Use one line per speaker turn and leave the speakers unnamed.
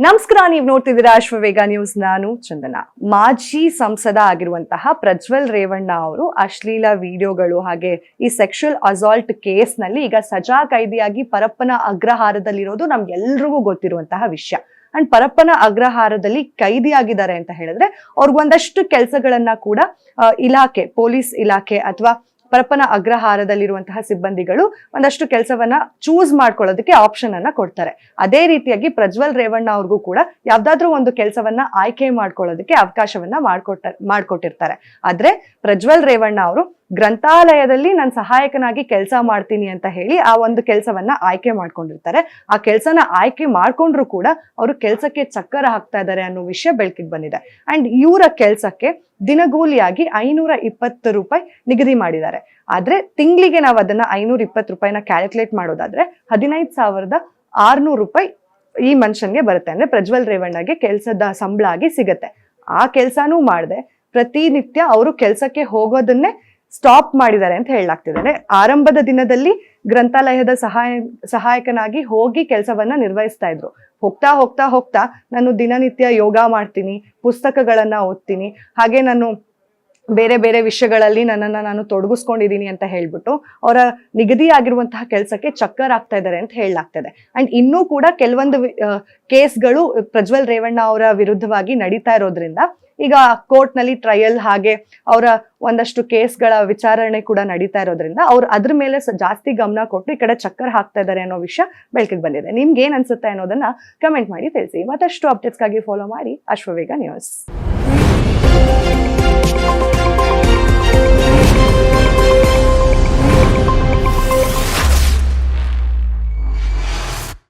ನಮಸ್ಕಾರ, ನೀವು ನೋಡ್ತಿದ್ದೀರಾ ಅಶ್ವವೇಗ ನ್ಯೂಸ್. ನಾನು ಚಂದನ. ಮಾಜಿ ಸಂಸದ ಆಗಿರುವಂತಹ ಪ್ರಜ್ವಲ್ ರೇವಣ್ಣ ಅವರು ಅಶ್ಲೀಲ ವಿಡಿಯೋಗಳು ಹಾಗೆ ಈ ಸೆಕ್ಷುವಲ್ ಅಸಾಲ್ಟ್ ಕೇಸ್ ನಲ್ಲಿ ಈಗ ಸಜಾ ಕೈದಿಯಾಗಿ ಪರಪ್ಪನ ಅಗ್ರಹಾರದಲ್ಲಿರೋದು ನಮ್ಗೆಲ್ರಿಗೂ ಗೊತ್ತಿರುವಂತಹ ವಿಷಯ. ಅಂಡ್ ಪರಪ್ಪನ ಅಗ್ರಹಾರದಲ್ಲಿ ಕೈದಿಯಾಗಿದ್ದಾರೆ ಅಂತ ಹೇಳಿದ್ರೆ ಅವ್ರಿಗೊಂದಷ್ಟು ಕೆಲಸಗಳನ್ನ ಕೂಡ ಇಲಾಖೆ, ಪೊಲೀಸ್ ಇಲಾಖೆ ಅಥವಾ ಪರಪ್ಪನ ಅಗ್ರಹಾರದಲ್ಲಿರುವಂತಹ ಸಿಬ್ಬಂದಿಗಳು ಒಂದಷ್ಟು ಕೆಲಸವನ್ನ ಚೂಸ್ ಮಾಡ್ಕೊಳ್ಳೋದಕ್ಕೆ ಆಪ್ಷನ್ ಅನ್ನ ಕೊಡ್ತಾರೆ. ಅದೇ ರೀತಿಯಾಗಿ ಪ್ರಜ್ವಲ್ ರೇವಣ್ಣ ಅವ್ರಿಗೂ ಕೂಡ ಯಾವ್ದಾದ್ರು ಒಂದು ಕೆಲಸವನ್ನ ಆಯ್ಕೆ ಮಾಡ್ಕೊಳ್ಳೋದಕ್ಕೆ ಅವಕಾಶವನ್ನ ಮಾಡ್ಕೊಟ್ಟಿರ್ತಾರೆ. ಆದ್ರೆ ಪ್ರಜ್ವಲ್ ರೇವಣ್ಣ ಅವರು ಗ್ರಂಥಾಲಯದಲ್ಲಿ ನಾನು ಸಹಾಯಕನಾಗಿ ಕೆಲಸ ಮಾಡ್ತೀನಿ ಅಂತ ಹೇಳಿ ಆ ಒಂದು ಕೆಲಸವನ್ನ ಆಯ್ಕೆ ಮಾಡ್ಕೊಂಡಿರ್ತಾರೆ. ಆ ಕೆಲಸನ ಆಯ್ಕೆ ಮಾಡ್ಕೊಂಡ್ರು ಕೂಡ ಅವರು ಕೆಲಸಕ್ಕೆ ಚಕ್ಕರ ಹಾಕ್ತಾ ಇದ್ದಾರೆ ಅನ್ನೋ ವಿಷಯ ಬೆಳಕಿಗೆ ಬಂದಿದೆ. ಅಂಡ್ ಇವರ ಕೆಲಸಕ್ಕೆ ದಿನಗೂಲಿಯಾಗಿ 520 ರೂಪಾಯಿ ನಿಗದಿ ಮಾಡಿದ್ದಾರೆ. ಆದ್ರೆ ತಿಂಗಳಿಗೆ ನಾವು ಅದನ್ನ 520 ರೂಪಾಯಿನ ಕ್ಯಾಲ್ಕುಲೇಟ್ ಮಾಡೋದಾದ್ರೆ 15,600 ರೂಪಾಯಿ ಈ ಮನುಷ್ಯನ್ಗೆ ಬರುತ್ತೆ. ಅಂದ್ರೆ ಪ್ರಜ್ವಲ್ ರೇವಣ್ಣಗೆ ಕೆಲಸದ ಸಂಬಳ ಆಗಿ ಸಿಗತ್ತೆ. ಆ ಕೆಲಸನೂ ಮಾಡದೆ ಪ್ರತಿನಿತ್ಯ ಅವರು ಕೆಲಸಕ್ಕೆ ಹೋಗೋದನ್ನೇ ಸ್ಟಾಪ್ ಮಾಡಿದ್ದಾರೆ ಅಂತ ಹೇಳಲಾಗ್ತಿದ್ದಾರೆ. ಆರಂಭದ ದಿನದಲ್ಲಿ ಗ್ರಂಥಾಲಯದ ಸಹಾಯಕನಾಗಿ ಹೋಗಿ ಕೆಲಸವನ್ನ ನಿರ್ವಹಿಸ್ತಾ ಇದ್ರು. ಹೋಗ್ತಾ ಹೋಗ್ತಾ ಹೋಗ್ತಾ ನಾನು ದಿನನಿತ್ಯ ಯೋಗ ಮಾಡ್ತೀನಿ, ಪುಸ್ತಕಗಳನ್ನ ಓದ್ತೀನಿ, ಹಾಗೆ ನಾನು ಬೇರೆ ಬೇರೆ ವಿಷಯಗಳಲ್ಲಿ ನನ್ನನ್ನ ನಾನು ತೊಡಗಿಸ್ಕೊಂಡಿದ್ದೀನಿ ಅಂತ ಹೇಳ್ಬಿಟ್ಟು ಅವರ ನಿಗದಿ ಆಗಿರುವಂತಹ ಕೆಲಸಕ್ಕೆ ಚಕ್ಕರ್ ಆಗ್ತಾ ಇದ್ದಾರೆ ಅಂತ ಹೇಳಲಾಗ್ತದೆ. ಅಂಡ್ ಇನ್ನೂ ಕೂಡ ಕೆಲವೊಂದು ಕೇಸ್ಗಳು ಪ್ರಜ್ವಲ್ ರೇವಣ್ಣ ಅವರ ವಿರುದ್ಧವಾಗಿ ನಡೀತಾ ಇರೋದ್ರಿಂದ ಈಗ ಕೋರ್ಟ್ ನಲ್ಲಿ ಟ್ರಯಲ್ ಹಾಗೆ ಅವರ ಒಂದಷ್ಟು ಕೇಸ್ಗಳ ವಿಚಾರಣೆ ಕೂಡ ನಡೀತಾ ಇರೋದ್ರಿಂದ ಅವ್ರು ಅದ್ರ ಮೇಲೆ ಜಾಸ್ತಿ ಗಮನ ಕೊಟ್ಟು ಈ ಕಡೆ ಚಕ್ಕರ್ ಹಾಕ್ತಾ ಇದ್ದಾರೆ ಅನ್ನೋ ವಿಷಯ ಬೆಳಕಿಗೆ ಬಂದಿದೆ. ನಿಮ್ಗೆ ಏನ್ ಅನ್ಸುತ್ತೆ ಅನ್ನೋದನ್ನ ಕಮೆಂಟ್ ಮಾಡಿ ತಿಳಿಸಿ. ಮತ್ತಷ್ಟು ಅಪ್ಡೇಟ್ಸ್ಗಾಗಿ ಫಾಲೋ ಮಾಡಿ ಅಶ್ವವೇಗ ನ್ಯೂಸ್.